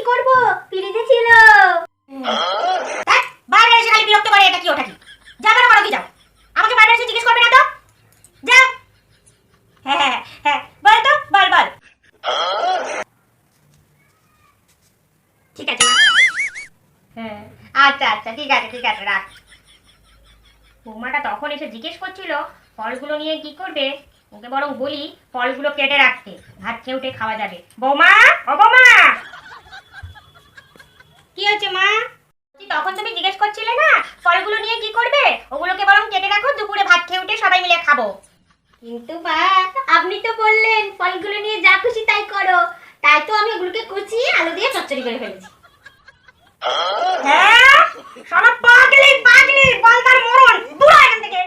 করব? ফ্রিজে ছিল। বাইরে এসে খালি বিরক্ত করে, এটা কি ওটা কি? যাবে না বলো কি যাও? আমাকে বাইরে এসে জিজ্ঞেস করবে না তো? যাও। হ্যাঁ হ্যাঁ হ্যাঁ, বল তো, বল বল। ঠিক আছে। হ্যাঁ, আচ্ছা আচ্ছা, ঠিক আছে ঠিক আছে, রাখ। বৌমাটা তখন এসে জিজ্ঞেস করছিল ফলগুলো নিয়ে কি করবে। ওকে বরং বলি ফলগুলো কেটে রাখতে, ভাত খেয়ে উঠে খাওয়া যাবে। বৌমা, ও বৌমা, কি হয়েছে মা? তখন তুমি জিজ্ঞেস করছিলে না ফলগুলো নিয়ে কি করবে, ওগুলোকে বরং কেটে রাখো, দুপুরে ভাত খেয়ে উঠে সবাই মিলে খাবো। কিন্তু মা, আপনি তো বললেন ফলগুলো নিয়ে যা খুশি তাই করো। তাই তো আমি ওগুলোকে কুচিয়ে আলু দিয়ে চচ্চড়ি করে ফেলেছি। হ্যাঁ, সব পাগলি পাগলি, বল তার মরণ, দূর হ এখান থেকে।